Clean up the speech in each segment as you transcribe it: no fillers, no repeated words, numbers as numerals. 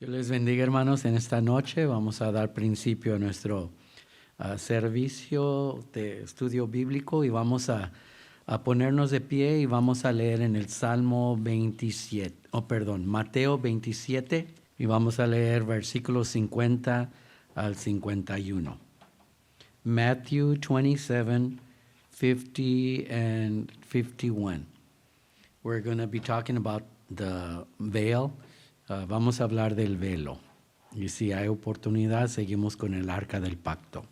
Dios les bendiga, hermanos. En esta noche vamos a dar principio a nuestro servicio de estudio bíblico y vamos a ponernos de pie y vamos a leer en el Salmo 27, Mateo 27, y vamos a leer versículos 50 al 51. Matthew 27, 50 and 51. We're going to be talking about the veil. Vamos a hablar del velo. Y si hay oportunidad, seguimos con el arca del pacto.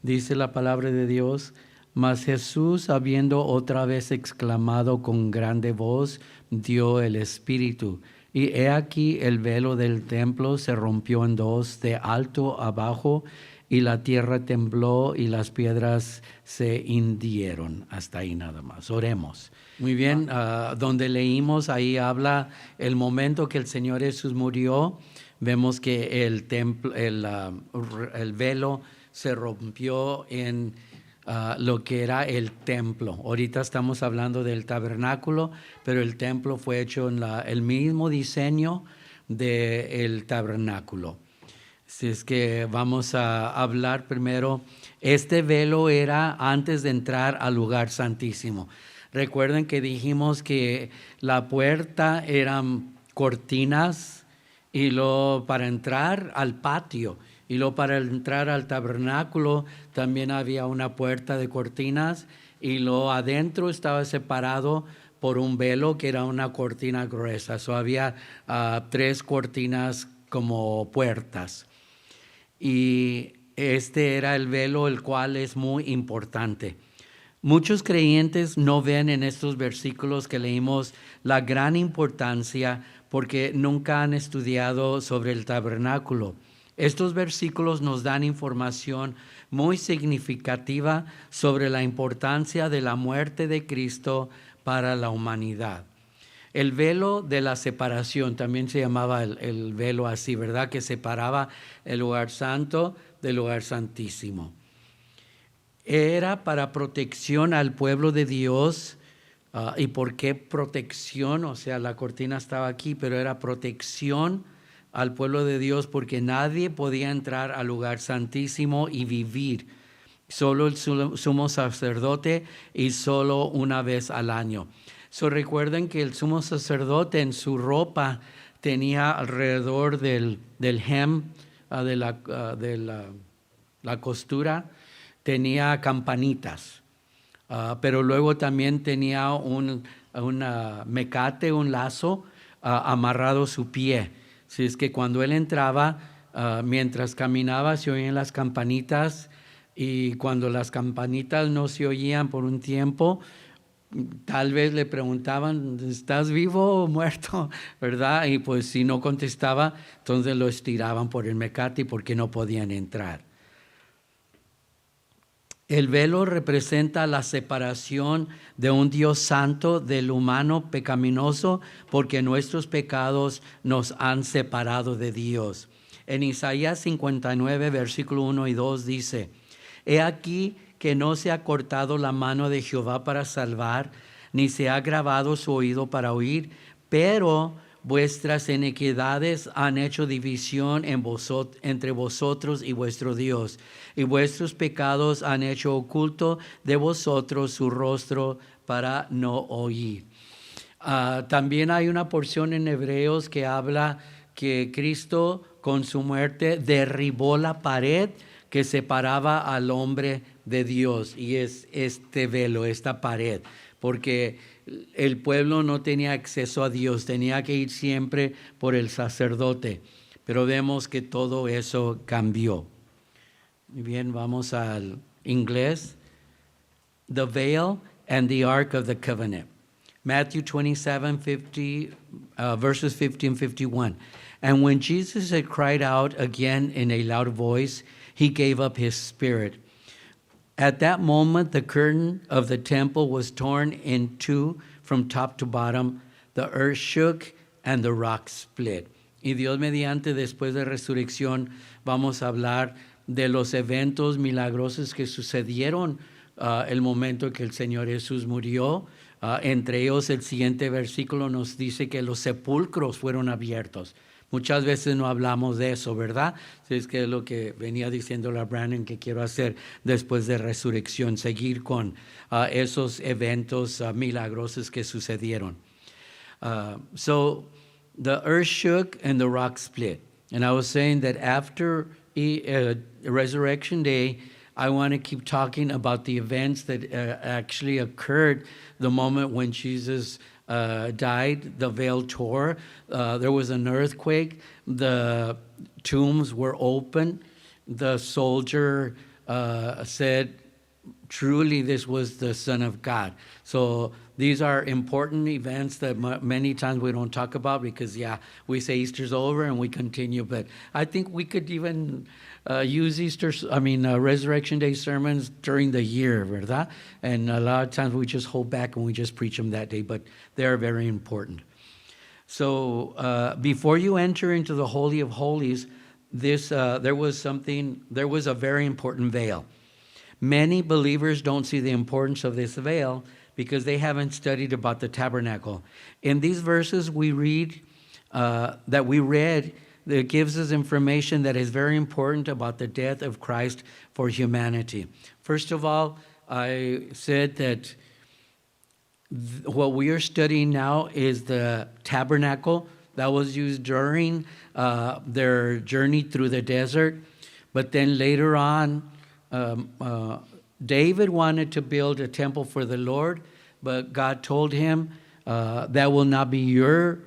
Dice la palabra de Dios: mas Jesús, habiendo otra vez exclamado con grande voz, dio el Espíritu. Y he aquí el velo del templo se rompió en dos, de alto abajo, y la tierra tembló y las piedras se hundieron. Hasta ahí nada más. Oremos. Muy bien, donde leímos, ahí habla el momento que el Señor Jesús murió. Vemos que el velo se rompió en lo que era el templo. Ahorita estamos hablando del tabernáculo, pero el templo fue hecho en el mismo diseño del tabernáculo. Así es que vamos a hablar primero. Este velo era antes de entrar al lugar santísimo. Recuerden que dijimos que la puerta eran cortinas, y luego para entrar al patio, y luego para entrar al tabernáculo también había una puerta de cortinas, y luego adentro estaba separado por un velo que era una cortina gruesa. Había 3 cortinas como puertas. Y este era el velo, el cual es muy importante. Muchos creyentes no ven en estos versículos que leímos la gran importancia porque nunca han estudiado sobre el tabernáculo. Estos versículos nos dan información muy significativa sobre la importancia de la muerte de Cristo para la humanidad. El velo de la separación, también se llamaba el velo así, ¿verdad? Que separaba el lugar santo del lugar santísimo. Era para protección al pueblo de Dios. ¿Y por qué protección? O sea, la cortina estaba aquí, pero era protección al pueblo de Dios porque nadie podía entrar al lugar santísimo y vivir. Solo el sumo sacerdote y solo una vez al año. Recuerden que el sumo sacerdote en su ropa tenía alrededor del hem, de la costura, tenía campanitas. Pero luego también tenía un mecate, un lazo amarrado a su pie. Así es que cuando él entraba, mientras caminaba se oían las campanitas, y cuando las campanitas no se oían por un tiempo, tal vez le preguntaban: ¿estás vivo o muerto? ¿Verdad? Y pues si no contestaba, entonces lo estiraban por el mecate porque no podían entrar. El velo representa la separación de un Dios santo del humano pecaminoso, porque nuestros pecados nos han separado de Dios. En Isaías 59, versículo 1 y 2 dice: he aquí que no se ha cortado la mano de Jehová para salvar, ni se ha agravado su oído para oír, pero vuestras iniquidades han hecho división entre vosotros y vuestro Dios, y vuestros pecados han hecho oculto de vosotros su rostro para no oír. También hay una porción en Hebreos que habla que Cristo con su muerte derribó la pared que separaba al hombre de Dios, y es este velo, esta pared, porque el pueblo no tenía acceso a Dios, tenía que ir siempre por el sacerdote, pero vemos que todo eso cambió. Muy bien, vamos al inglés. The veil and the ark of the covenant. Matthew 27, 50, verses 50 and 51. And when Jesus had cried out again in a loud voice, he gave up his spirit. At that moment, the curtain of the temple was torn in two from top to bottom. The earth shook and the rock split. Y Dios mediante, después de resurrección, vamos a hablar de los eventos milagrosos que sucedieron el momento que el Señor Jesús murió. Entre ellos, el siguiente versículo nos dice que los sepulcros fueron abiertos. Muchas veces no hablamos de eso, ¿verdad? Es que es lo que venía diciendo la Brandon que quiero hacer después de resurrección, seguir con esos eventos milagrosos que sucedieron. So the earth shook and the rock split. And I was saying that after Resurrection Day, I want to keep talking about the events that actually occurred the moment when Jesus died. The veil tore. There was an earthquake. The tombs were open. The soldier said, truly, this was the Son of God. So these are important events that many times we don't talk about because, we say Easter's over and we continue. But I think we could even use Resurrection Day sermons during the year, ¿verdad? And a lot of times we just hold back and we just preach them that day, but they are very important. So before you enter into the Holy of Holies, there was a very important veil. Many believers don't see the importance of this veil because they haven't studied about the tabernacle. In these verses we read, that gives us information that is very important about the death of Christ for humanity. First of all, I said that what we are studying now is the tabernacle that was used during their journey through the desert. But then later on, David wanted to build a temple for the Lord, but God told him, that will not be your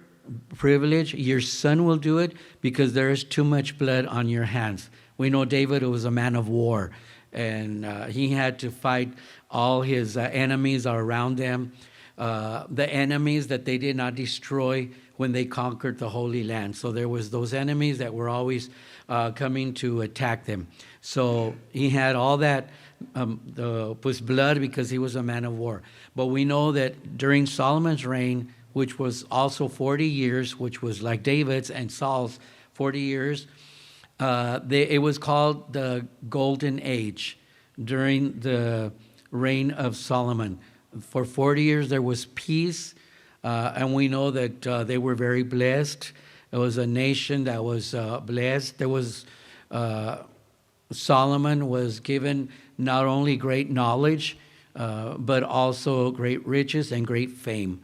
privilege. Your son will do it because there is too much blood on your hands. We know David was a man of war, and he had to fight all his enemies around them, the enemies that they did not destroy when they conquered the Holy Land. So there was those enemies that were always coming to attack them. So he had all that blood because he was a man of war. But we know that during Solomon's reign, which was also 40 years, which was like David's and Saul's 40 years, it was called the Golden Age during the reign of Solomon. For 40 years there was peace, and we know that they were very blessed. It was a nation that was blessed. There was Solomon was given not only great knowledge, but also great riches and great fame.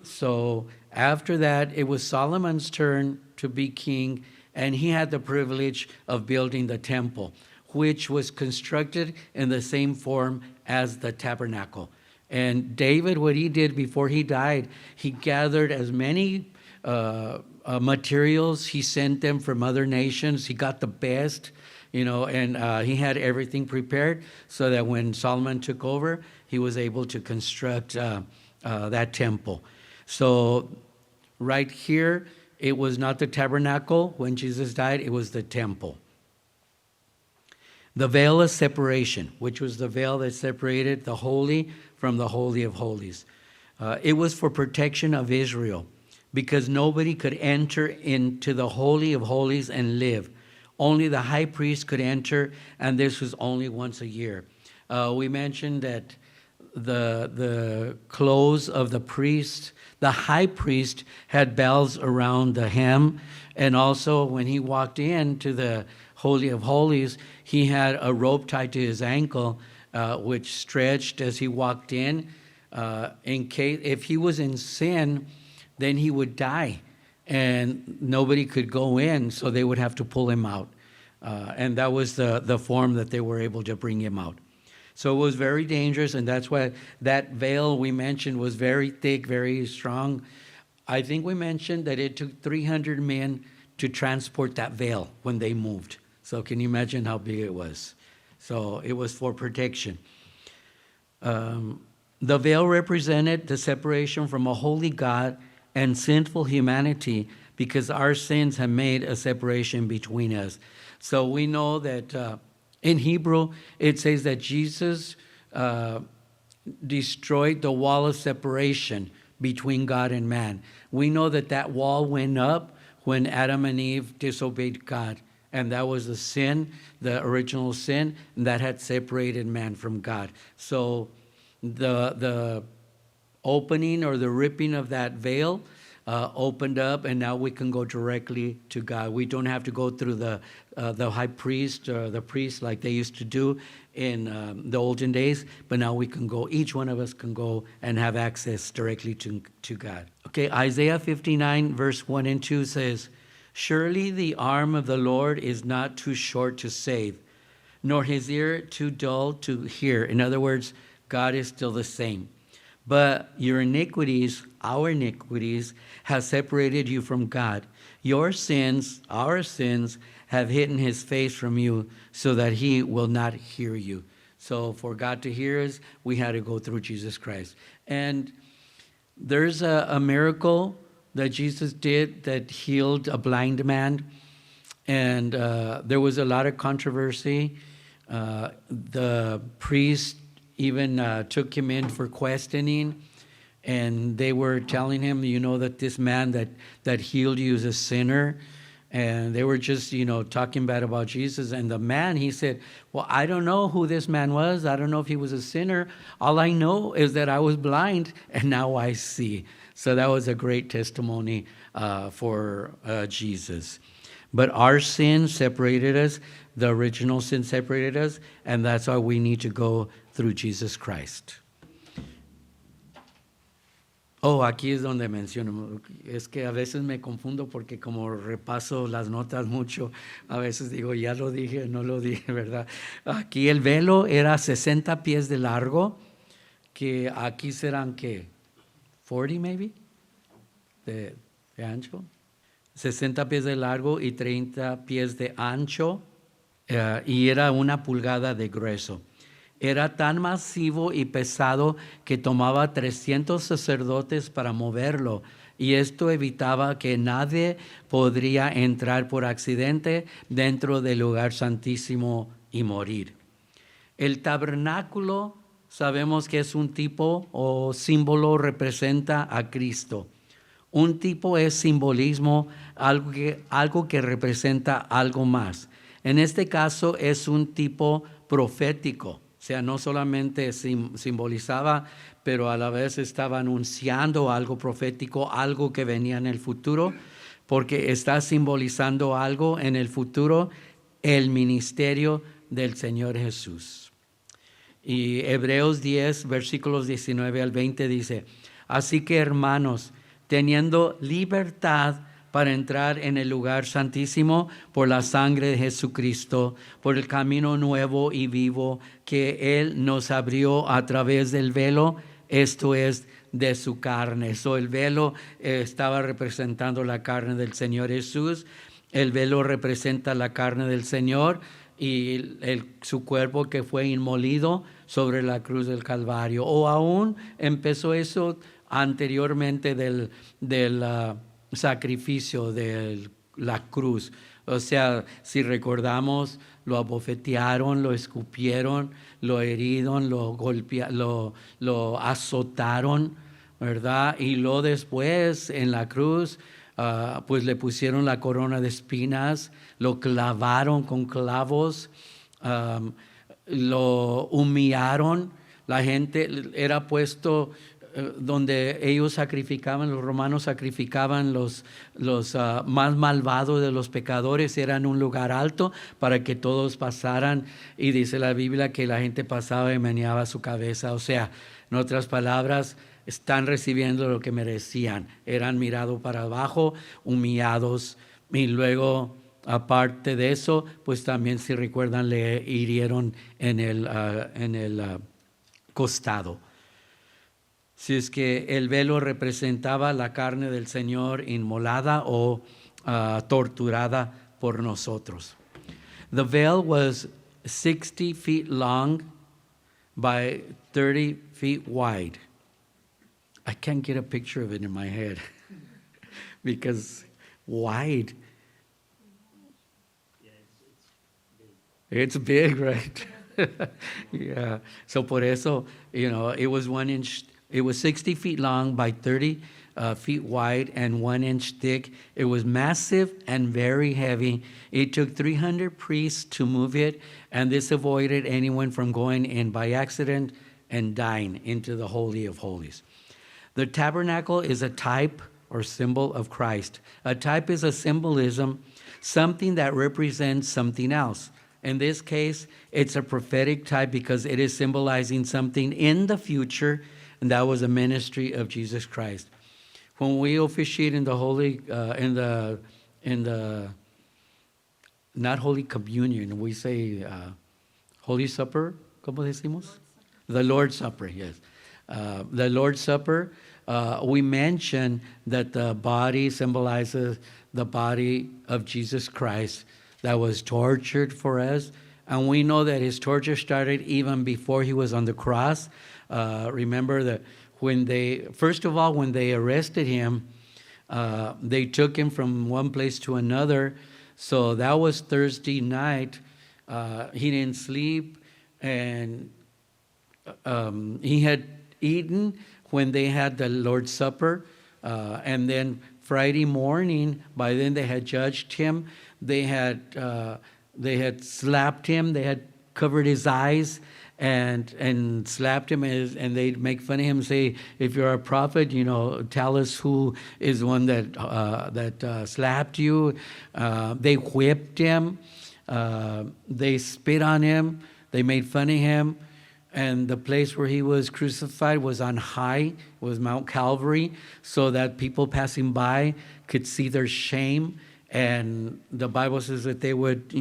So after that, it was Solomon's turn to be king, and he had the privilege of building the temple, which was constructed in the same form as the tabernacle. And David, what he did before he died, he gathered as many materials. He sent them from other nations. He got the best, and he had everything prepared so that when Solomon took over, he was able to construct that temple. So right here, it was not the tabernacle. When Jesus died, it was the temple. The veil of separation, which was the veil that separated the holy from the Holy of Holies. It was for protection of Israel because nobody could enter into the Holy of Holies and live. Only the high priest could enter, and this was only once a year. We mentioned that the clothes of the priest, the high priest had bells around the hem, and also when he walked into the Holy of Holies, he had a rope tied to his ankle, which stretched as he walked in case if he was in sin, then he would die, and nobody could go in, so they would have to pull him out, and that was the form that they were able to bring him out. So it was very dangerous, and that's why that veil we mentioned was very thick, very strong. I think we mentioned that it took 300 men to transport that veil when they moved. So can you imagine how big it was? So it was for protection. The veil represented the separation from a holy God and sinful humanity because our sins have made a separation between us. So we know that in Hebrew, it says that Jesus destroyed the wall of separation between God and man. We know that that wall went up when Adam and Eve disobeyed God. And that was the sin, the original sin, that had separated man from God. So the opening or the ripping of that veil opened up, and now we can go directly to God. We don't have to go through the high priest or the priest like they used to do in the olden days, but now we can go, each one of us can go and have access directly to God. Okay, Isaiah 59 verse 1 and 2 says, "Surely the arm of the Lord is not too short to save, nor his ear too dull to hear." In other words, God is still the same. "But your iniquities, our iniquities, have separated you from God. Your sins, our sins, have hidden his face from you so that he will not hear you." So for God to hear us, we had to go through Jesus Christ. And there's a miracle that Jesus did that healed a blind man. And there was a lot of controversy. The priest even took him in for questioning, and they were telling him, that this man that healed you is a sinner. And they were just, talking bad about Jesus. And the man, he said, "Well, I don't know who this man was. I don't know if he was a sinner. All I know is that I was blind and now I see." So that was a great testimony for Jesus. But our sin separated us. The original sin separated us. And that's why we need to go through Jesus Christ. Oh, aquí es donde menciono. Es que a veces me confundo porque como repaso las notas mucho, a veces digo, ya lo dije, no lo dije, ¿verdad? Aquí el velo era 60 pies de largo, que aquí serán, ¿qué? 40 maybe, de ancho. 60 pies de largo y 30 pies de ancho, y era 1 pulgada de grueso. Era tan masivo y pesado que tomaba 300 sacerdotes para moverlo, y esto evitaba que nadie podría entrar por accidente dentro del lugar santísimo y morir. El tabernáculo sabemos que es un tipo o símbolo, representa a Cristo. Un tipo es simbolismo, algo que representa algo más. En este caso es un tipo profético. O sea, no solamente simbolizaba, pero a la vez estaba anunciando algo profético, algo que venía en el futuro, porque está simbolizando algo en el futuro, el ministerio del Señor Jesús. Y Hebreos 10, versículos 19 al 20 dice, "Así que, hermanos, teniendo libertad para entrar en el lugar santísimo por la sangre de Jesucristo, por el camino nuevo y vivo que Él nos abrió a través del velo, esto es, de su carne." So, el velo estaba representando la carne del Señor Jesús. El velo representa la carne del Señor y su cuerpo que fue inmolido sobre la cruz del Calvario. O aún empezó eso anteriormente del sacrificio de la cruz. O sea, si recordamos, lo abofetearon, lo escupieron, lo herieron, lo golpearon, lo azotaron, ¿verdad? Y luego después en la cruz, pues le pusieron la corona de espinas, lo clavaron con clavos, lo humillaron. La gente era puesto donde ellos sacrificaban, los romanos sacrificaban los más malvados de los pecadores, era en un lugar alto para que todos pasaran, y dice la Biblia que la gente pasaba y meneaba su cabeza. O sea, en otras palabras, están recibiendo lo que merecían, eran mirados para abajo, humillados, y luego aparte de eso, pues también, si recuerdan, le hirieron en el costado. Si es que el velo representaba la carne del Señor inmolada o torturada por nosotros. The veil was 60 feet long by 30 feet wide. I can't get a picture of it in my head because wide. Yeah, it's It's big. big, right? Yeah. So por eso, it was 1 inch. It was 60 feet long by 30 feet wide and 1 inch thick. It was massive and very heavy. It took 300 priests to move it, and this avoided anyone from going in by accident and dying into the Holy of Holies. The tabernacle is a type or symbol of Christ. A type is a symbolism, something that represents something else. In this case, it's a prophetic type because it is symbolizing something in the future, and that was the ministry of Jesus Christ. When we officiate in the not Holy Communion, we say Holy Supper, ¿cómo decimos? The Lord's Supper, yes. The Lord's Supper, we mention that the body symbolizes the body of Jesus Christ that was tortured for us. And we know that his torture started even before he was on the cross. Remember that when they arrested him, they took him from one place to another. So that was Thursday night. He didn't sleep, and he had eaten when they had the Lord's Supper. And then Friday morning, by then they had judged him. They had slapped him. They had covered his eyes and slapped him, and they'd make fun of him, say, if you're a prophet, tell us who is the one that slapped you. They whipped him. They spit on him. They made fun of him. And the place where he was crucified was on high, was Mount Calvary, so that people passing by could see their shame. And the Bible says that they would,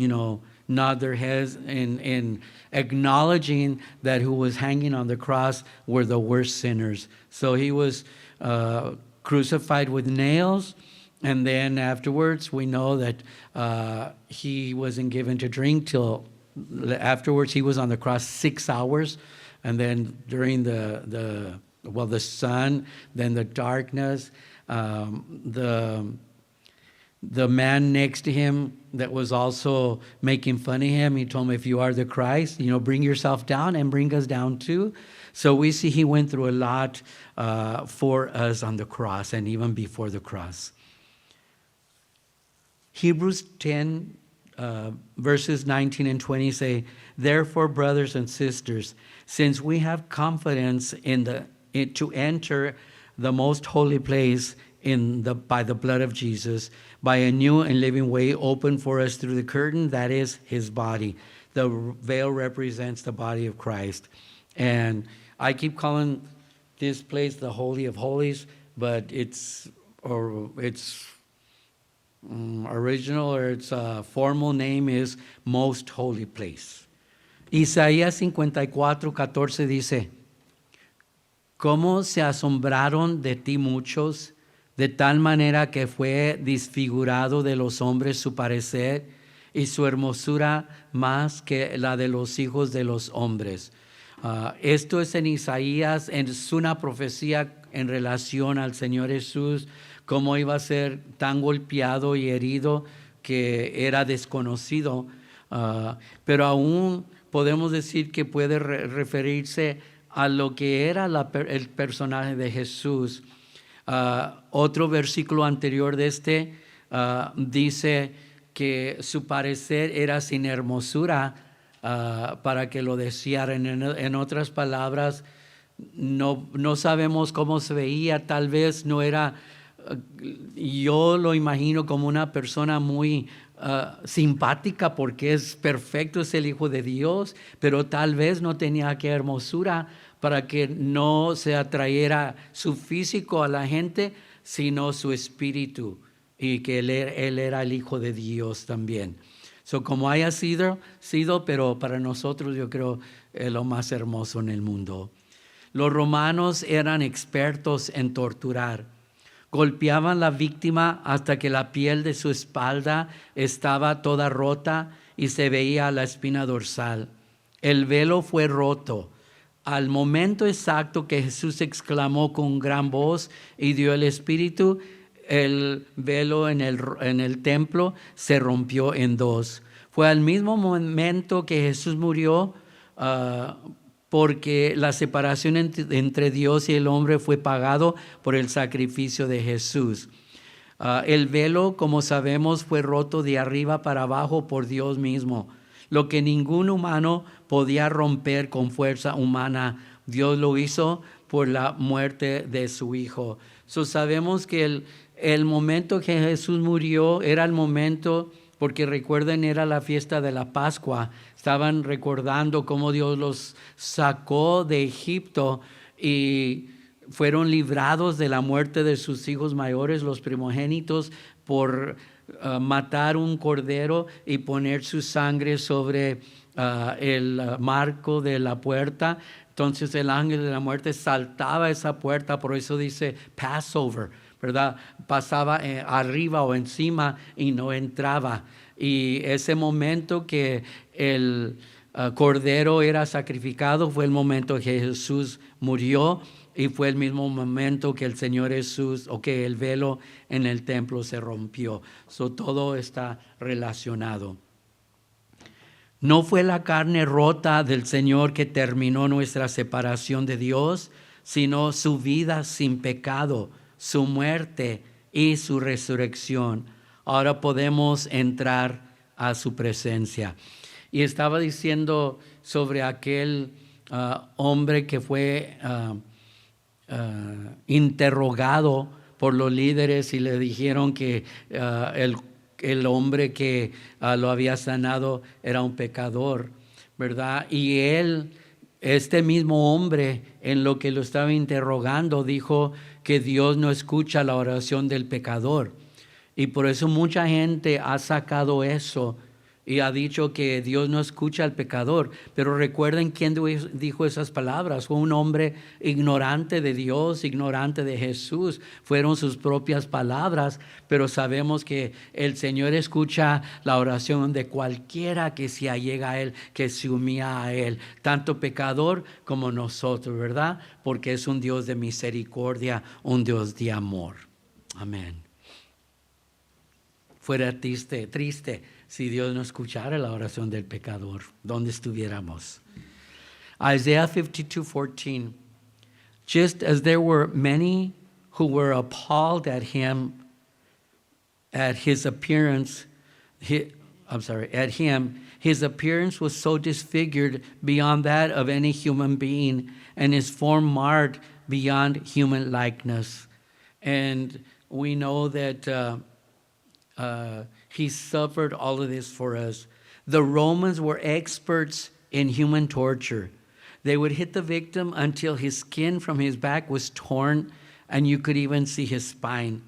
nod their heads in acknowledging that who was hanging on the cross were the worst sinners. So he was crucified with nails, and then afterwards we know that he wasn't given to drink till afterwards. He was on the cross 6 hours, and then during the sun, then the darkness, the man next to him that was also making fun of him, he told him, if you are the Christ, bring yourself down and bring us down too. So we see he went through a lot for us on the cross and even before the cross. Hebrews 10, verses 19 and 20 say, therefore, brothers and sisters, since we have confidence to enter the most holy place by the blood of Jesus, by a new and living way open for us through the curtain, that is his body. The veil represents the body of Christ. And I keep calling this place the Holy of Holies, but its original or its formal name is Most Holy Place. Isaías 54:14 dice, ¿cómo se asombraron de ti muchos, de tal manera que fue desfigurado de los hombres su parecer y su hermosura más que la de los hijos de los hombres? Esto es en Isaías, es una profecía en relación al Señor Jesús, cómo iba a ser tan golpeado y herido que era desconocido, pero aún podemos decir que puede referirse a lo que era el personaje de Jesús. Otro versículo anterior de este dice que su parecer era sin hermosura para que lo desearan. En otras palabras, no sabemos cómo se veía, tal vez no era, yo lo imagino como una persona muy simpática porque es perfecto, es el Hijo de Dios, pero tal vez no tenía aquella hermosura para que no se atrayera su físico a la gente, sino su espíritu, y que él era el Hijo de Dios también. So, como haya sido, pero para nosotros yo creo lo más hermoso en el mundo. Los romanos eran expertos en torturar. Golpeaban la víctima hasta que la piel de su espalda estaba toda rota y se veía la espina dorsal. El velo fue roto. Al momento exacto que Jesús exclamó con gran voz y dio el Espíritu, el velo en el templo se rompió en dos. Fue al mismo momento que Jesús murió, porque la separación entre Dios y el hombre fue pagado por el sacrificio de Jesús. El velo, como sabemos, fue roto de arriba para abajo por Dios mismo. Lo que ningún humano podía romper con fuerza humana, Dios lo hizo por la muerte de su hijo. Sabemos que el momento que Jesús murió era el momento, porque recuerden, era la fiesta de la Pascua. Estaban recordando cómo Dios los sacó de Egipto y fueron librados de la muerte de sus hijos mayores, los primogénitos, por matar un cordero y poner su sangre sobre el marco de la puerta. Entonces el ángel de la muerte saltaba esa puerta, por eso dice Passover, ¿verdad? Pasaba arriba o encima y no entraba. Y ese momento que el cordero era sacrificado fue el momento que Jesús murió, y fue el mismo momento que el Señor Jesús, o que el velo en el templo se rompió. Todo está relacionado. No fue la carne rota del Señor que terminó nuestra separación de Dios, sino su vida sin pecado, su muerte y su resurrección. Ahora podemos entrar a su presencia. Y estaba diciendo sobre aquel hombre que fue interrogado por los líderes y le dijeron que el hombre que lo había sanado era un pecador, ¿verdad? Y este mismo hombre, en lo que lo estaba interrogando, dijo que Dios no escucha la oración del pecador. Y por eso mucha gente ha sacado eso y ha dicho que Dios no escucha al pecador. Pero recuerden quién dijo esas palabras. Fue un hombre ignorante de Dios, ignorante de Jesús. Fueron sus propias palabras, pero sabemos que el Señor escucha la oración de cualquiera que se allega a Él, que se humilla a Él, tanto pecador como nosotros, ¿verdad? Porque es un Dios de misericordia, un Dios de amor. Amén. Fuera triste si Dios no escuchara la oración del pecador, ¿dónde estuviéramos? Isaiah 52:14. Just as there were many who were appalled at his appearance, his appearance was so disfigured beyond that of any human being, and his form marred beyond human likeness. And we know that he suffered all of this for us. The Romans were experts in human torture. They would hit the victim until his skin from his back was torn, and you could even see his spine.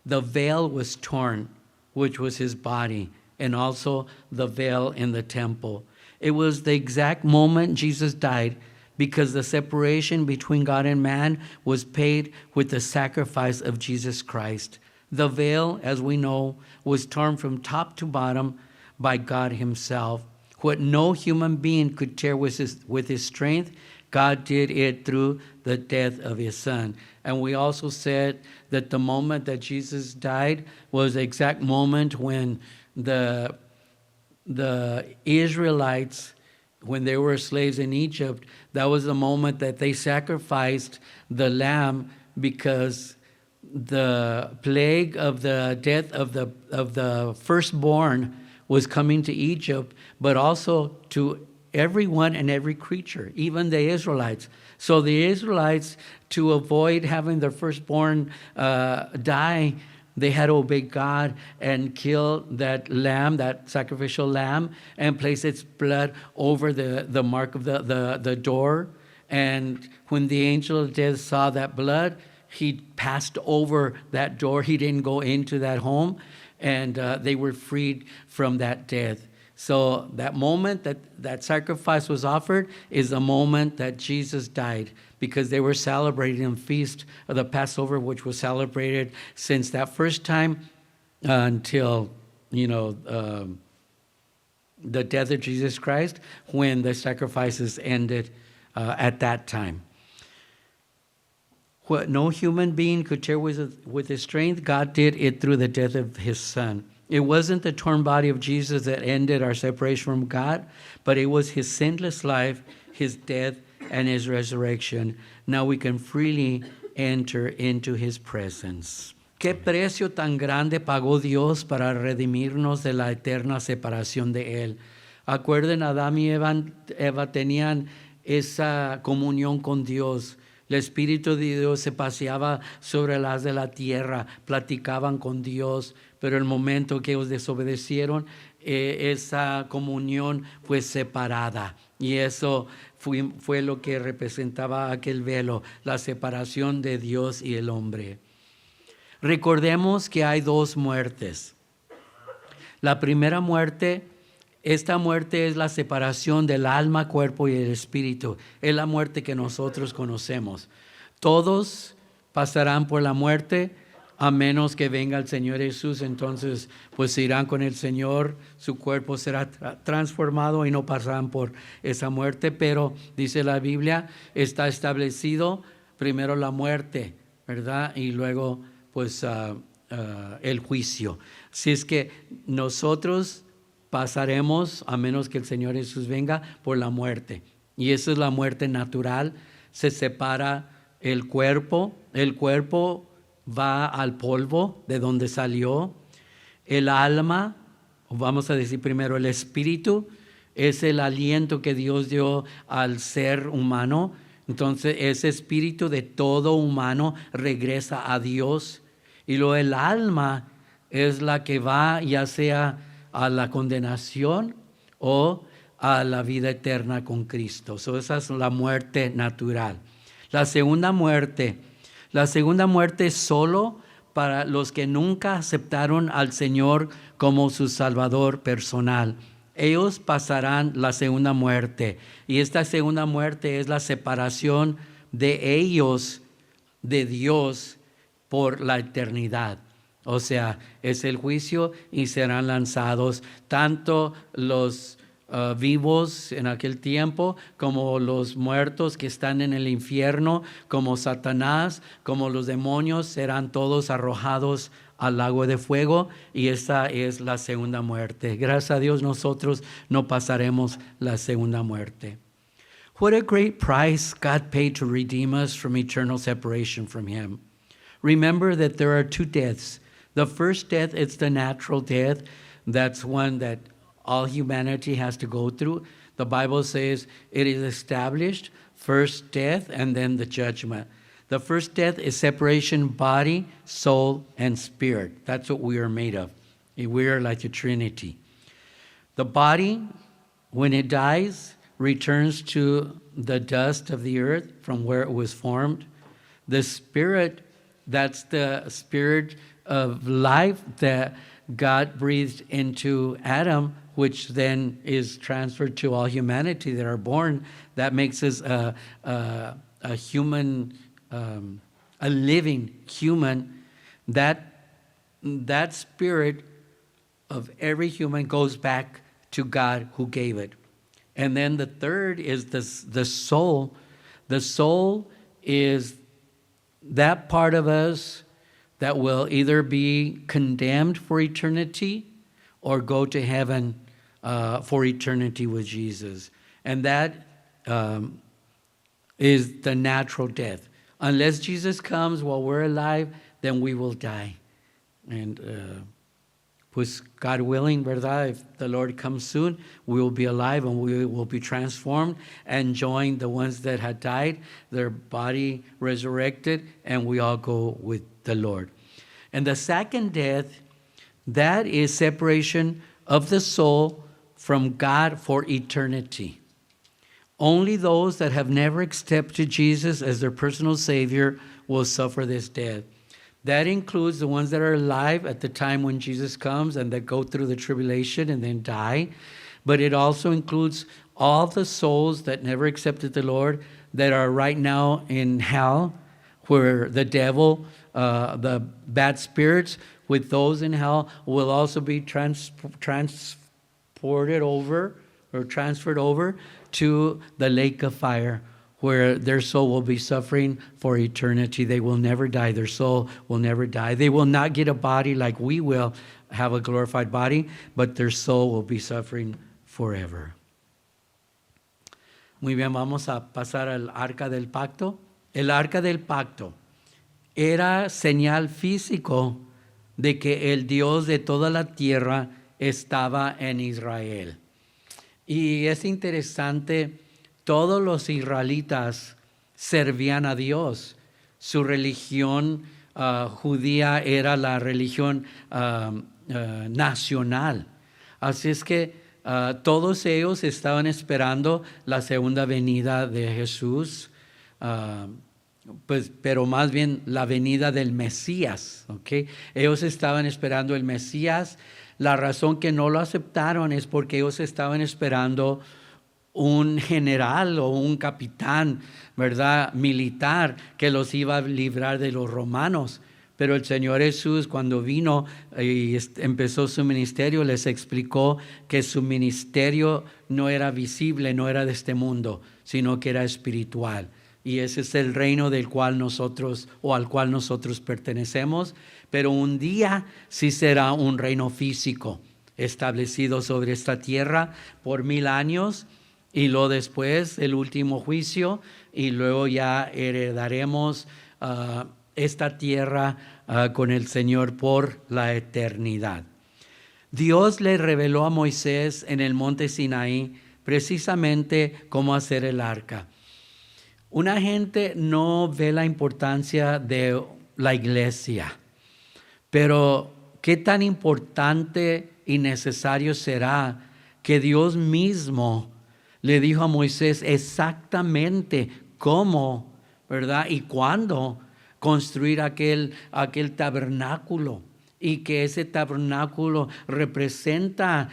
The veil was torn, which was his body, and also the veil in the temple. It was the exact moment Jesus died, because the separation between God and man was paid with the sacrifice of Jesus Christ. The veil, as we know, was torn from top to bottom by God himself. What no human being could tear with his strength, God did it through the death of his son. And we also said that the moment that Jesus died was the exact moment when the Israelites, when they were slaves in Egypt, that was the moment that they sacrificed the lamb, because the plague of the death of the firstborn was coming to Egypt, but also to everyone and every creature, even the Israelites. So the Israelites, to avoid having their firstborn die, they had to obey God and kill that lamb, that sacrificial lamb, and place its blood over the mark of the door. And when the angel of death saw that blood, he passed over that door. He didn't go into that home, and they were freed from that death. So that moment that sacrifice was offered is the moment that Jesus died, because they were celebrating the feast of the Passover, which was celebrated since that first time until, the death of Jesus Christ, when the sacrifices ended at that time. What no human being could tear with his strength, God did it through the death of his son. It wasn't the torn body of Jesus that ended our separation from God, but it was his sinless life, his death, and his resurrection. Now we can freely enter into his presence. ¿Qué precio tan grande pagó Dios para redimirnos de la eterna separación de él? Acuerden, Adán y Eva tenían esa comunión con Dios. El Espíritu de Dios se paseaba sobre las de la tierra, platicaban con Dios, pero el momento que ellos desobedecieron, esa comunión fue separada. Y eso fue lo que representaba aquel velo, la separación de Dios y el hombre. Recordemos que hay dos muertes. La primera muerte, esta muerte es la separación del alma, cuerpo y el espíritu. Es la muerte que nosotros conocemos. Todos pasarán por la muerte, a menos que venga el Señor Jesús. Entonces, pues irán con el Señor, su cuerpo será transformado y no pasarán por esa muerte. Pero, dice la Biblia, está establecido primero la muerte, ¿verdad? Y luego, pues, el juicio. Si es que nosotros pasaremos, a menos que el Señor Jesús venga, por la muerte. Y esa es la muerte natural. Se separa el cuerpo va al polvo de donde salió. El alma, vamos a decir primero el espíritu, es el aliento que Dios dio al ser humano. Entonces ese espíritu de todo humano regresa a Dios. Y luego el alma es la que va ya sea a la condenación o a la vida eterna con Cristo. Esa es la muerte natural. La segunda muerte es solo para los que nunca aceptaron al Señor como su Salvador personal. Ellos pasarán la segunda muerte. Y esta segunda muerte es la separación de ellos, de Dios, por la eternidad. O sea, es el juicio y serán lanzados tanto los vivos en aquel tiempo, como los muertos que están en el infierno, como Satanás, como los demonios, serán todos arrojados al lago de fuego, y esa es la segunda muerte. Gracias a Dios nosotros no pasaremos la segunda muerte. What a great price God paid to redeem us from eternal separation from Him. Remember that there are two deaths. The first death is the natural death. That's one that all humanity has to go through. The Bible says it is established, first death and then the judgment. The first death is separation, body, soul, and spirit. That's what we are made of. We are like the Trinity. The body, when it dies, returns to the dust of the earth from where it was formed. The spirit, that's the spirit of life that God breathed into Adam, which then is transferred to all humanity that are born. That makes us a human, a living human. That spirit of every human goes back to God who gave it. And then the third is the soul. The soul is that part of us that will either be condemned for eternity or go to heaven for eternity with Jesus. And that is the natural death. Unless Jesus comes while we're alive, then we will die. And pues God willing, ¿verdad? If the Lord comes soon, we will be alive and we will be transformed and join the ones that had died, their body resurrected, and we all go with the Lord. And the second death, that is separation of the soul from God for eternity. Only those that have never accepted Jesus as their personal Savior will suffer this death. That includes the ones that are alive at the time when Jesus comes and that go through the tribulation and then die. But it also includes all the souls that never accepted the Lord that are right now in hell, where the devil, the bad spirits with those in hell will also be transported over or transferred over to the lake of fire, where their soul will be suffering for eternity. They will never die. Their soul will never die. They will not get a body like we will have a glorified body, but their soul will be suffering forever. Muy bien, vamos a pasar al arca del pacto. El arca del pacto era señal físico de que el Dios de toda la tierra estaba en Israel. Y es interesante, todos los israelitas servían a Dios. Su religión judía era la religión nacional. Así es que todos ellos estaban esperando la segunda venida de Jesús, pero más bien la venida del Mesías. ¿Okay? Ellos estaban esperando el Mesías. La razón que no lo aceptaron es porque ellos estaban esperando un general o un capitán, ¿verdad? Militar que los iba a librar de los romanos. Pero el Señor Jesús, cuando vino y empezó su ministerio, les explicó que su ministerio no era visible, no era de este mundo, sino que era espiritual. Y ese es el reino del cual nosotros, o al cual nosotros pertenecemos. Pero un día sí será un reino físico establecido sobre esta tierra por 1000 años. Y luego después el último juicio, y luego ya heredaremos esta tierra con el Señor por la eternidad. Dios le reveló a Moisés en el monte Sinaí precisamente cómo hacer el arca. Una gente no ve la importancia de la iglesia, pero qué tan importante y necesario será que Dios mismo le dijo a Moisés exactamente cómo, ¿verdad? Y cuándo construir aquel tabernáculo, y que ese tabernáculo representa,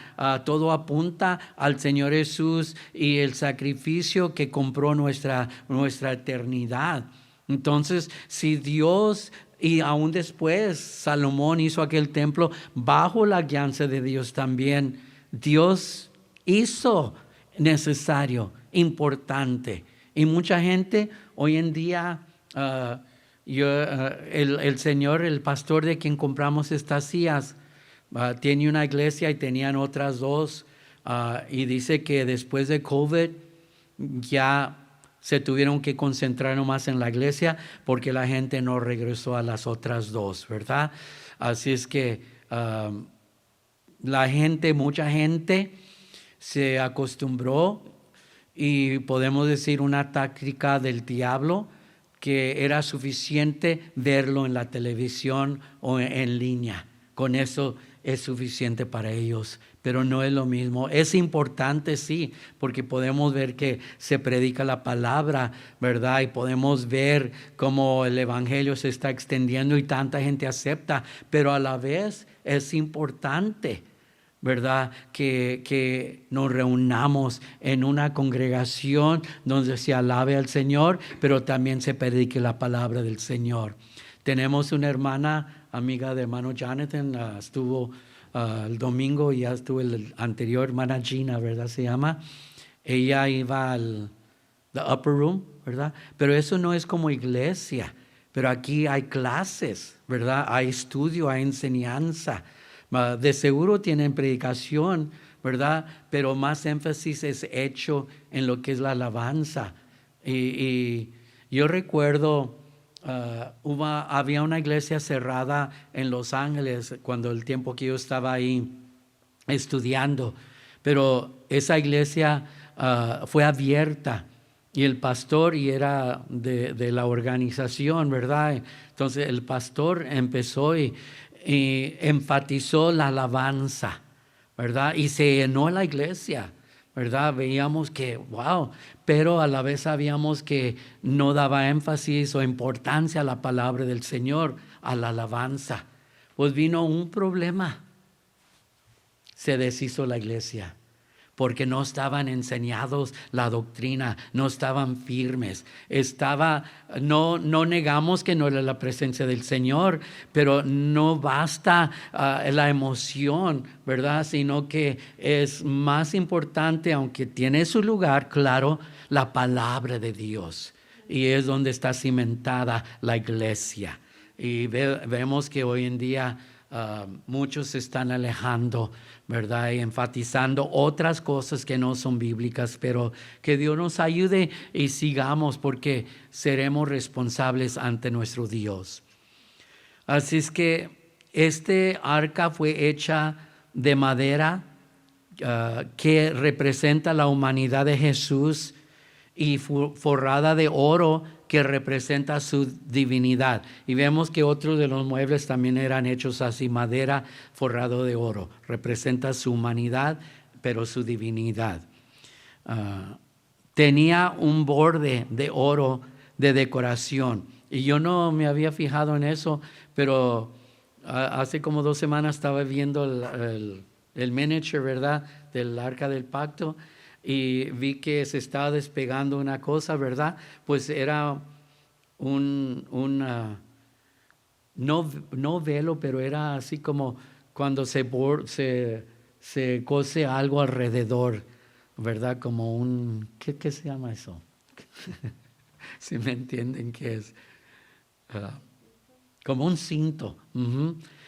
todo apunta al Señor Jesús y el sacrificio que compró nuestra eternidad. Entonces, si Dios, y aún después Salomón hizo aquel templo bajo la guianza de Dios también, Dios hizo necesario, importante. Y mucha gente hoy en día, el señor, el pastor de quien compramos estas sillas, tiene una iglesia y tenían otras dos, y dice que después de COVID ya se tuvieron que concentrar nomás en la iglesia porque la gente no regresó a las otras dos, ¿verdad? Así es que mucha gente se acostumbró, y podemos decir una táctica del diablo, que era suficiente verlo en la televisión o en línea. Con eso es suficiente para ellos, pero no es lo mismo. Es importante, sí, porque podemos ver que se predica la palabra, ¿verdad? Y podemos ver cómo el evangelio se está extendiendo y tanta gente acepta, pero a la vez es importante, ¿verdad? Que nos reunamos en una congregación donde se alabe al Señor, pero también se predique la palabra del Señor. Tenemos una hermana, amiga de hermano Jonathan, estuvo el domingo, y ya estuvo el anterior, hermana Gina, ¿verdad? Se llama. Ella iba al the upper room, ¿verdad? Pero eso no es como iglesia, pero aquí hay clases, ¿verdad? Hay estudio, hay enseñanza. De seguro tienen predicación, ¿verdad? Pero más énfasis es hecho en lo que es la alabanza. Y yo recuerdo, había una iglesia cerrada en Los Ángeles cuando el tiempo que yo estaba ahí estudiando, pero esa iglesia fue abierta, y el pastor, y era de la organización, ¿verdad? Entonces el pastor empezó y enfatizó la alabanza, ¿verdad? Y se llenó la iglesia, ¿verdad? Veíamos que, wow, pero a la vez sabíamos que no daba énfasis o importancia a la palabra del Señor, a la alabanza. Pues vino un problema. Se deshizo la iglesia, porque no estaban enseñados la doctrina, no estaban firmes. No negamos que no era la presencia del Señor, pero no basta la emoción, ¿verdad? Sino que es más importante, aunque tiene su lugar, claro, la palabra de Dios. Y es donde está cimentada la iglesia. Y vemos que hoy en día muchos se están alejando, ¿verdad? Y enfatizando otras cosas que no son bíblicas, pero que Dios nos ayude y sigamos, porque seremos responsables ante nuestro Dios. Así es que este arca fue hecha de madera que representa la humanidad de Jesús, y forrada de oro que representa su divinidad. Y vemos que otros de los muebles también eran hechos así, madera forrado de oro. Representa su humanidad, pero su divinidad. Tenía un borde de oro de decoración. Y yo no me había fijado en eso, pero hace como 2 semanas estaba viendo el miniature, ¿verdad?, del Arca del Pacto, y vi que se estaba despegando una cosa, ¿verdad? Pues era no velo, pero era así como cuando se cose algo alrededor, ¿verdad? Como ¿qué se llama eso? Si me entienden qué es. Como un cinto,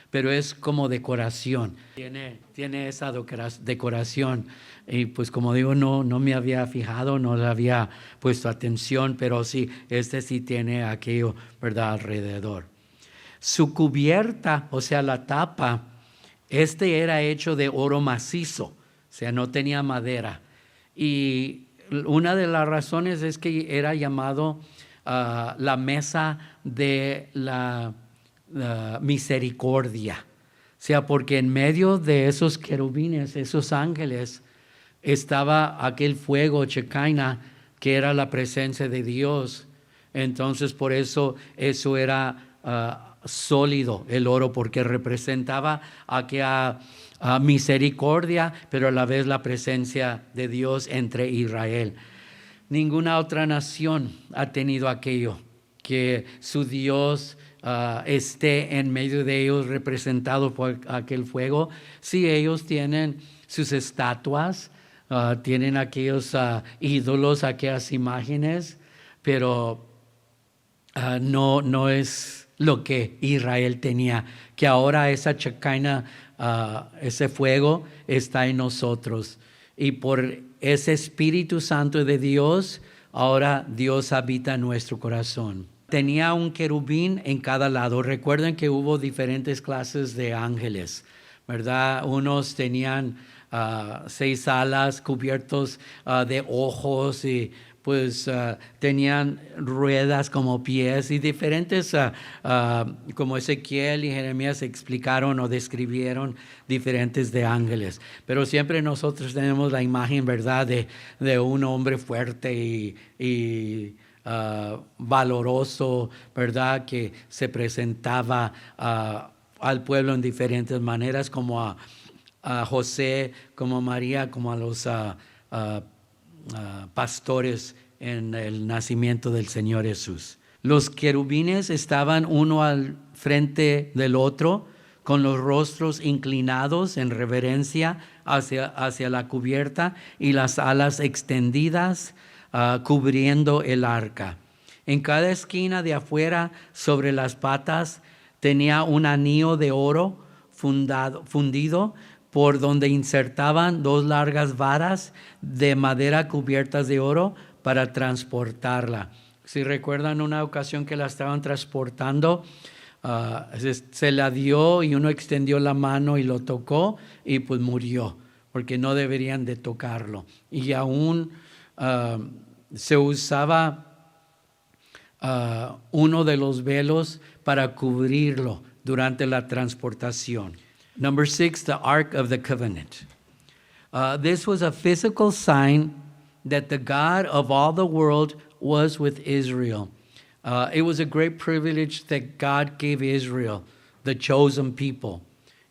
pero es como decoración. Tiene esa decoración. Y pues como digo, no me había fijado, no le había puesto atención, pero sí, sí tiene aquello, ¿verdad?, alrededor. Su cubierta, o sea, la tapa, era hecho de oro macizo, o sea, no tenía madera. Y una de las razones es que era llamado la mesa de la misericordia. O sea, porque en medio de esos querubines, esos ángeles, estaba aquel fuego, Shekinah, que era la presencia de Dios. Entonces, por eso era sólido el oro, porque representaba aquella misericordia, pero a la vez la presencia de Dios entre Israel. Ninguna otra nación ha tenido aquello, que su Dios esté en medio de ellos, representado por aquel fuego. Sí, ellos tienen sus estatuas, tienen aquellos ídolos, aquellas imágenes, pero no es lo que Israel tenía, que ahora esa Shekinah, ese fuego está en nosotros. Y por ese Espíritu Santo de Dios, ahora Dios habita en nuestro corazón. Tenía un querubín en cada lado. Recuerden que hubo diferentes clases de ángeles, ¿verdad? Unos tenían 6 alas cubiertos de ojos, y pues tenían ruedas como pies, y diferentes, como Ezequiel y Jeremías explicaron o describieron diferentes de ángeles. Pero siempre nosotros tenemos la imagen, ¿verdad?, de un hombre fuerte y valoroso, ¿verdad?, que se presentaba al pueblo en diferentes maneras, como a José, como a María, como a los pastores en el nacimiento del Señor Jesús. Los querubines estaban uno al frente del otro, con los rostros inclinados en reverencia hacia la cubierta, y las alas extendidas cubriendo el arca. En cada esquina de afuera, sobre las patas, tenía un anillo de oro fundido, por donde insertaban 2 largas varas de madera cubiertas de oro para transportarla. Si recuerdan una ocasión que la estaban transportando, se la dio y uno extendió la mano y lo tocó, y pues murió, porque no deberían de tocarlo. Y aún se usaba uno de los velos para cubrirlo durante la transportación. Number 6, the Ark of the Covenant. This was a physical sign that the God of all the world was with Israel. It was a great privilege that God gave Israel, the chosen people.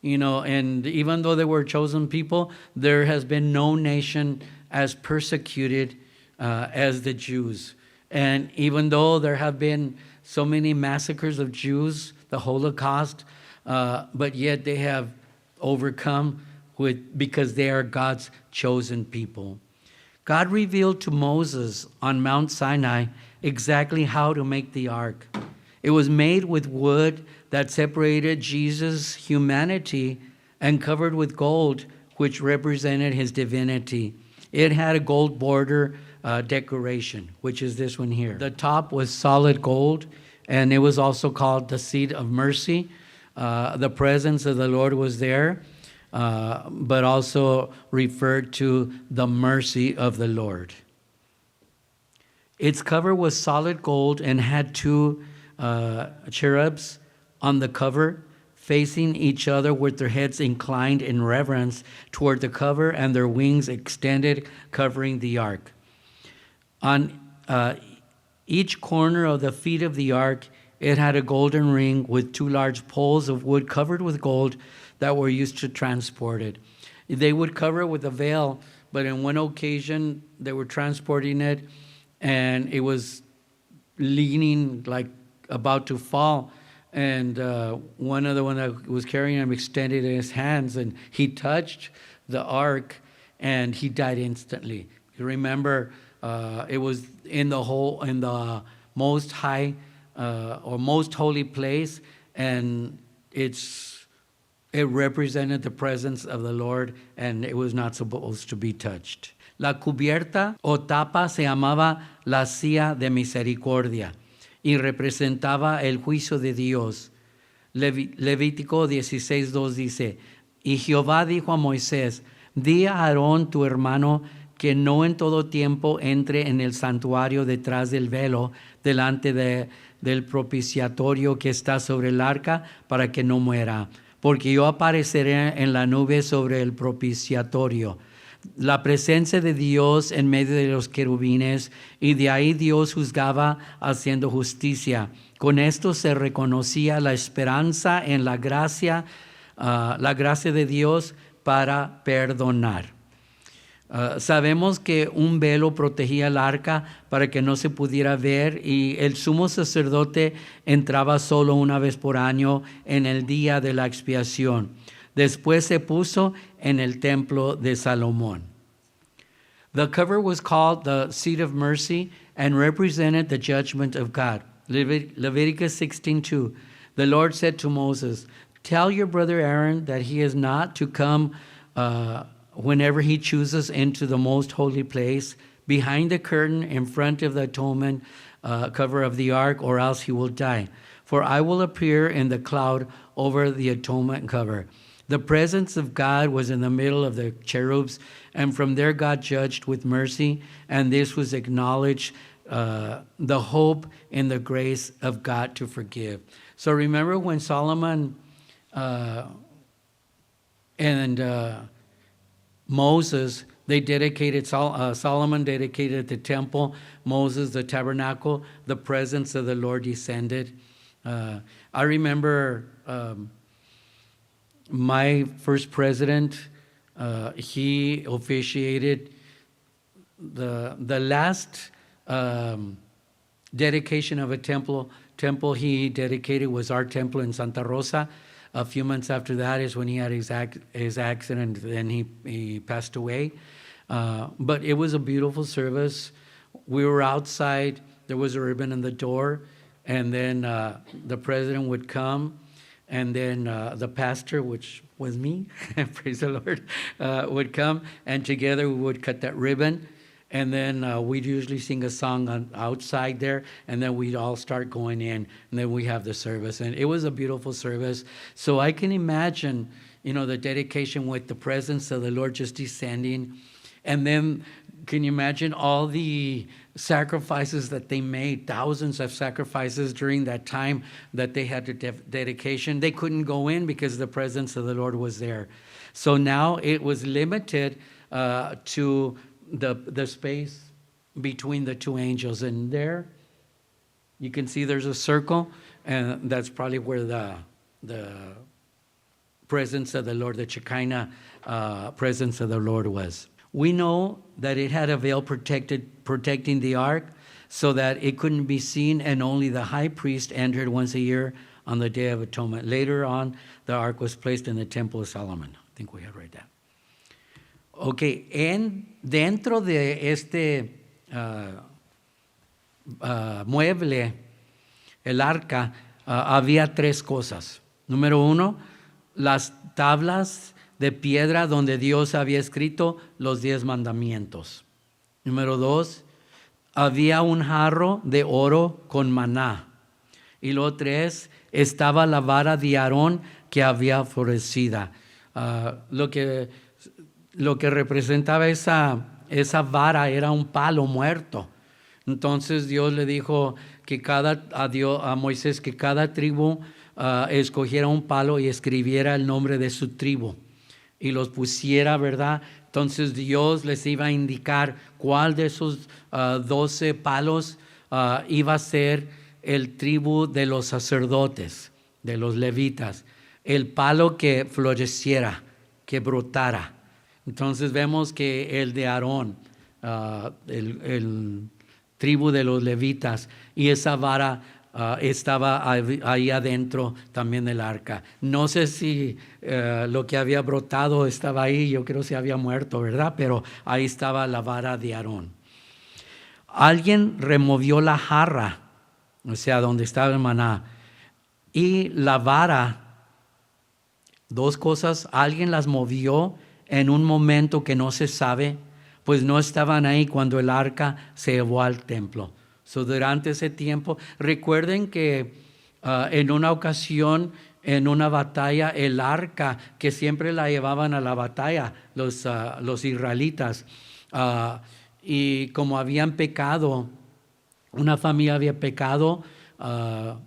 You know, and even though they were chosen people, there has been no nation as persecuted as the Jews. And even though there have been so many massacres of Jews, the Holocaust, but yet they have overcome because they are God's chosen people. God revealed to Moses on Mount Sinai exactly how to make the ark. It was made with wood that separated Jesus' humanity and covered with gold, which represented his divinity. It had a gold border decoration, which is this one here. The top was solid gold, and it was also called the seat of mercy. The presence of the Lord was there, but also referred to the mercy of the Lord. Its cover was solid gold and had two cherubs on the cover, facing each other with their heads inclined in reverence toward the cover and their wings extended, covering the ark. On each corner of the feet of the ark, it had a golden ring with two large poles of wood covered with gold that were used to transport it. They would cover it with a veil, but in one occasion, they were transporting it, and it was leaning like about to fall. And one of the one that was carrying him extended his hands, and he touched the ark, and he died instantly. You remember, it was in the most high or most holy place, and it represented the presence of the Lord, and it was not supposed to be touched. La cubierta o tapa se llamaba la silla de misericordia y representaba el juicio de Dios. Levítico 16:2 dice, y Jehová dijo a Moisés, di a Aarón tu hermano que no en todo tiempo entre en el santuario detrás del velo, delante del propiciatorio que está sobre el arca, para que no muera, porque yo apareceré en la nube sobre el propiciatorio. La presencia de Dios en medio de los querubines, y de ahí Dios juzgaba haciendo justicia. Con esto se reconocía la esperanza en la gracia de Dios para perdonar. Sabemos que un velo protegía el arca para que no se pudiera ver, y el sumo sacerdote entraba solo una vez por año en el día de la expiación. Después se puso en el templo de Salomón. The cover was called the seat of mercy and represented the judgment of God. Leviticus 16:2. The Lord said to Moses, tell your brother Aaron that he is not to come whenever he chooses into the most holy place, behind the curtain in front of the atonement cover of the ark, or else he will die. For I will appear in the cloud over the atonement cover. The presence of God was in the middle of the cherubs, and from there God judged with mercy, and this was acknowledged, the hope in the grace of God to forgive. So remember when Solomon and Moses, they dedicated, Solomon dedicated the temple, Moses the tabernacle, the presence of the Lord descended. I remember my first president, he officiated the last dedication of a temple he dedicated was our temple in Santa Rosa. A few months after that is when he had his accident, and he passed away. But it was a beautiful service. We were outside. There was a ribbon on the door, and then the president would come, and then the pastor, which was me, praise the Lord, would come, and together we would cut that ribbon. And then we'd usually sing a song outside there, and then we'd all start going in, and then we have the service. And it was a beautiful service. So I can imagine, the dedication with the presence of the Lord just descending. And then can you imagine all the sacrifices that they made, thousands of sacrifices during that time that they had the dedication? They couldn't go in because the presence of the Lord was there. So now it was limited to the space between the two angels, and there you can see there's a circle, and that's probably where the presence of the Lord, the Shekinah presence of the Lord was. We know that it had a veil protecting the ark so that it couldn't be seen, and only the high priest entered once a year on the Day of Atonement. Later on, the ark was placed in the Temple of Solomon. I think we had read that. Okay, dentro de este mueble, el arca, había tres cosas. Número uno, las tablas de piedra donde Dios había escrito los 10 mandamientos. Número dos, había un jarro de oro con maná. Y luego tres, estaba la vara de Aarón que había florecida. Lo que representaba esa vara era un palo muerto. Entonces Dios le dijo que a Moisés que cada tribu escogiera un palo y escribiera el nombre de su tribu y los pusiera, ¿verdad? Entonces Dios les iba a indicar cuál de esos 12 palos iba a ser el tribu de los sacerdotes, de los levitas, el palo que floreciera, que brotara. Entonces vemos que el de Aarón, el tribu de los levitas, y esa vara estaba ahí adentro también del arca. No sé si lo que había brotado estaba ahí, yo creo que se había muerto, ¿verdad? Pero ahí estaba la vara de Aarón. Alguien removió la jarra, o sea, donde estaba el maná, y la vara, dos cosas, alguien las movió en un momento que no se sabe, pues no estaban ahí cuando el arca se llevó al templo. Durante ese tiempo, recuerden que en una ocasión, en una batalla, el arca que siempre la llevaban a la batalla los israelitas, y como habían pecado, una familia había pecado,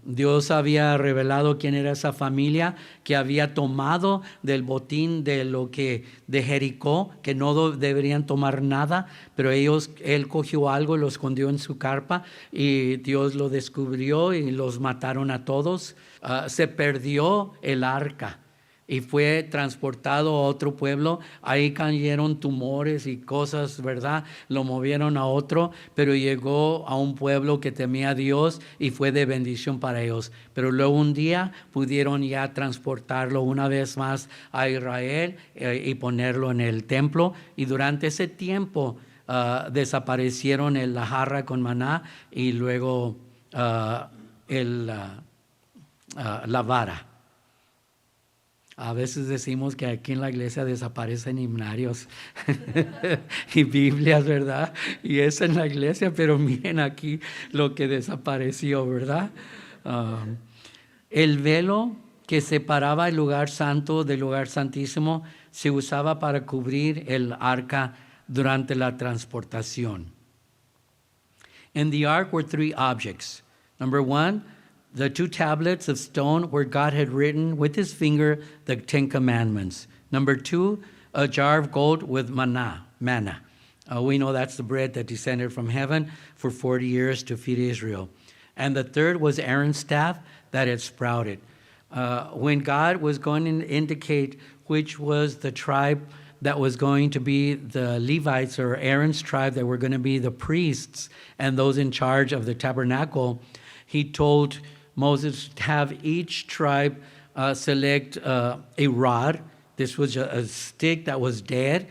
Dios había revelado quién era esa familia que había tomado del botín de Jericó, que no deberían tomar nada, pero él cogió algo y lo escondió en su carpa y Dios lo descubrió y los mataron a todos. Se perdió el arca y fue transportado a otro pueblo. Ahí cayeron tumores y cosas, ¿verdad? Lo movieron a otro, pero llegó a un pueblo que temía a Dios y fue de bendición para ellos. Pero luego un día pudieron ya transportarlo una vez más a Israel y ponerlo en el templo. Y durante ese tiempo desaparecieron la jarra con maná y luego la vara. A veces decimos que aquí en la iglesia desaparecen himnarios y Biblias, ¿verdad? Y es en la iglesia, pero miren aquí lo que desapareció, ¿verdad? El velo que separaba el lugar santo del lugar santísimo se usaba para cubrir el arca durante la transportación. In the ark were 3 objects. Number 1, the 2 tablets of stone where God had written with his finger the 10 commandments. Number 2, a jar of gold with manna. We know that's the bread that descended from heaven for 40 years to feed Israel. And the third was Aaron's staff that had sprouted. When God was going to indicate which was the tribe that was going to be the Levites, or Aaron's tribe that were going to be the priests and those in charge of the tabernacle, he told Moses to have each tribe select a rod. This was a stick that was dead,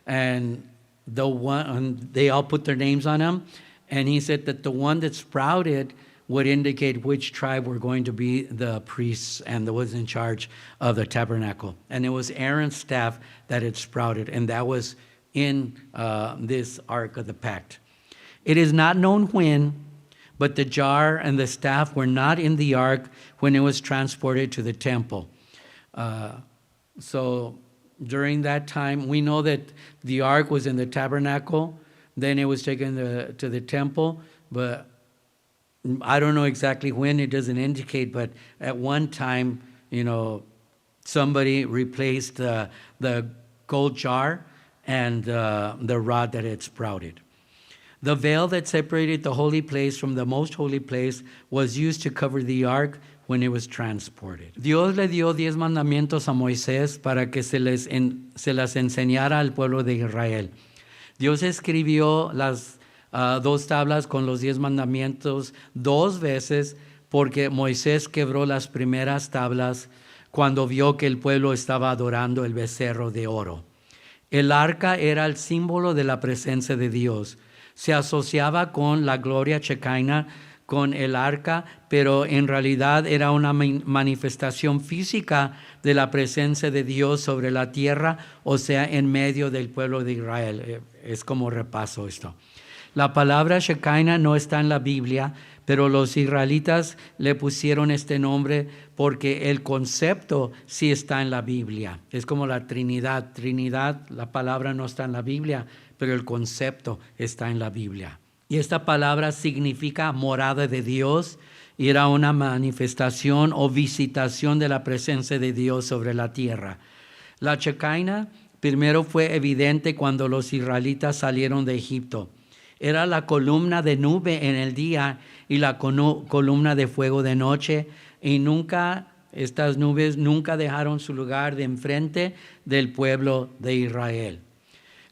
and they all put their names on them. And he said that the one that sprouted would indicate which tribe were going to be the priests and that was in charge of the tabernacle. And it was Aaron's staff that had sprouted, and that was in this Ark of the Pact. It is not known when, but the jar and the staff were not in the ark when it was transported to the temple. So during that time, we know that the ark was in the tabernacle, then it was taken to the temple, but I don't know exactly when, it doesn't indicate, but at one time, somebody replaced the gold jar and the rod that had sprouted. The veil that separated the holy place from the most holy place was used to cover the ark when it was transported. Dios le dio 10 mandamientos a Moisés para que se las enseñara al pueblo de Israel. Dios escribió las 2 tablas con los 10 mandamientos 2 veces porque Moisés quebró las primeras tablas cuando vio que el pueblo estaba adorando el becerro de oro. El arca era el símbolo de la presencia de Dios. Se asociaba con la gloria shekinah, con el arca, pero en realidad era una manifestación física de la presencia de Dios sobre la tierra, o sea, en medio del pueblo de Israel. Es como repaso esto. La palabra shekinah no está en la Biblia, pero los israelitas le pusieron este nombre porque el concepto sí está en la Biblia. Es como la Trinidad. La palabra no está en la Biblia, pero el concepto está en la Biblia. Y esta palabra significa morada de Dios y era una manifestación o visitación de la presencia de Dios sobre la tierra. La Shekinah primero fue evidente cuando los israelitas salieron de Egipto. Era la columna de nube en el día y la columna de fuego de noche, y estas nubes nunca dejaron su lugar de enfrente del pueblo de Israel.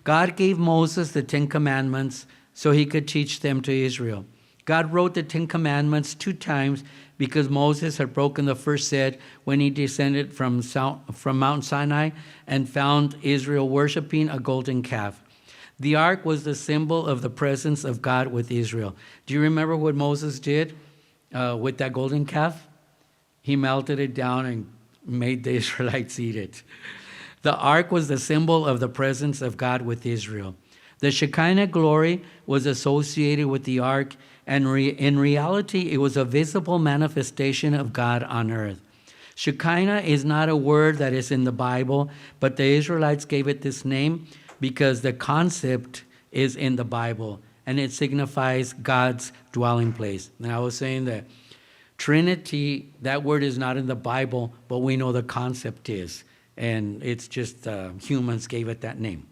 God gave Moses the Ten Commandments so he could teach them to Israel. God wrote the Ten Commandments 2 times because Moses had broken the first set when he descended from Mount Sinai and found Israel worshiping a golden calf. The ark was the symbol of the presence of God with Israel. Do you remember what Moses did with that golden calf? He melted it down and made the Israelites eat it. The ark was the symbol of the presence of God with Israel. The Shekinah glory was associated with the ark, and in reality, it was a visible manifestation of God on earth. Shekinah is not a word that is in the Bible, but the Israelites gave it this name because the concept is in the Bible, and it signifies God's dwelling place. And I was saying that Trinity, that word is not in the Bible, but we know the concept is. And it's just humans gave it that name.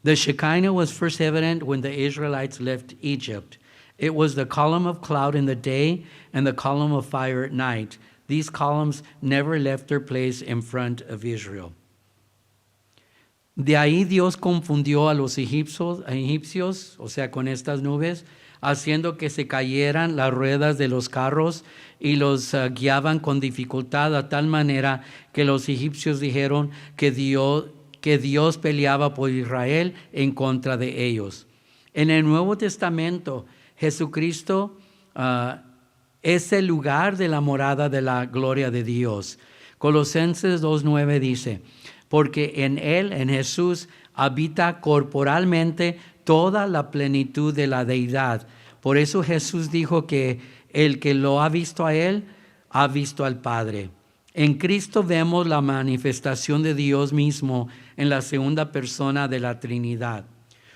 The Shekinah was first evident when the Israelites left Egypt. It was the column of cloud in the day and the column of fire at night. These columns never left their place in front of Israel. De ahí Dios confundió a los egipcios, o sea, con estas nubes, haciendo que se cayeran las ruedas de los carros y los guiaban con dificultad, a tal manera que los egipcios dijeron que Dios peleaba por Israel en contra de ellos. En el Nuevo Testamento, Jesucristo es el lugar de la morada de la gloria de Dios. Colosenses 2:9 dice, porque en Él, en Jesús, habita corporalmente toda la plenitud de la deidad. Por eso Jesús dijo que el que lo ha visto a Él, ha visto al Padre. En Cristo vemos la manifestación de Dios mismo en la segunda persona de la Trinidad.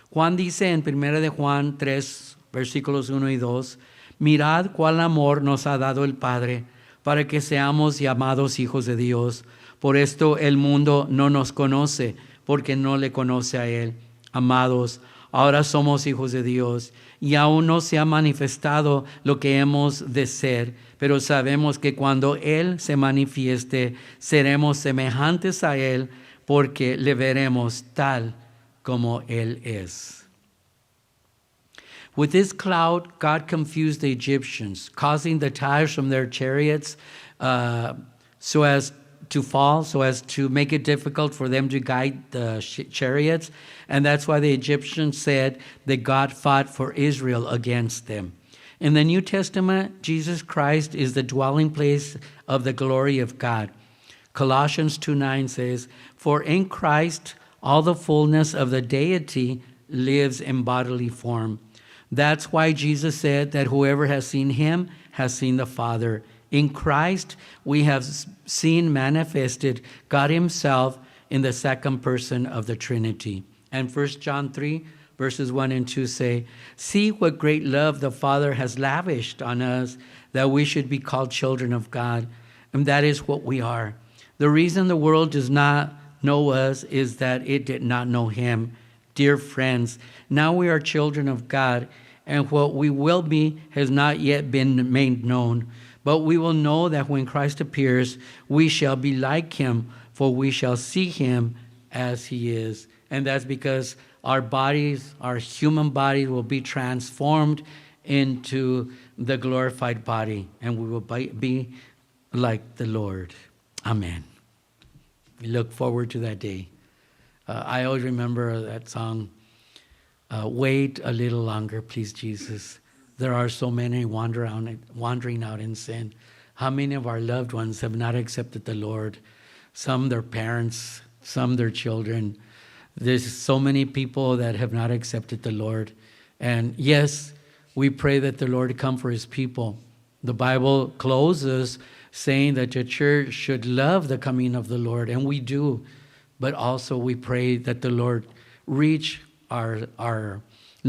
Juan dice en 1 de Juan 3, versículos 1 y 2, mirad cuál amor nos ha dado el Padre para que seamos llamados hijos de Dios. Por esto el mundo no nos conoce, porque no le conoce a Él. Amados, ahora somos hijos de Dios, y aún no se ha manifestado lo que hemos de ser, pero sabemos que cuando Él se manifieste, seremos semejantes a Él, porque le veremos tal como Él es. With this cloud, God confused the Egyptians, causing the tires from their chariots so as to make it difficult for them to guide the chariots. And that's why the Egyptians said that God fought for Israel against them. In the New Testament, Jesus Christ is the dwelling place of the glory of God. Colossians 2:9 says, for in Christ all the fullness of the deity lives in bodily form. That's why Jesus said that whoever has seen him has seen the Father. In Christ, we have seen manifested God himself in the second person of the Trinity. And 1 John 3, verses 1 and 2 say, see what great love the Father has lavished on us, that we should be called children of God. And that is what we are. The reason the world does not know us is that it did not know him. Dear friends, now we are children of God, and what we will be has not yet been made known. But we will know that when Christ appears, we shall be like him, for we shall see him as he is. And that's because our bodies, our human bodies, will be transformed into the glorified body, and we will be like the Lord. Amen. We look forward to that day. I always remember that song, wait a little longer, please, Jesus. There are so many wandering out in sin. How many of our loved ones have not accepted the Lord? Some their parents, some their children. There's so many people that have not accepted the Lord. And yes, we pray that the Lord come for his people. The Bible closes saying that the church should love the coming of the Lord, and we do. But also we pray that the Lord reach our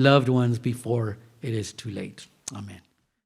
loved ones before it is too late. Amen.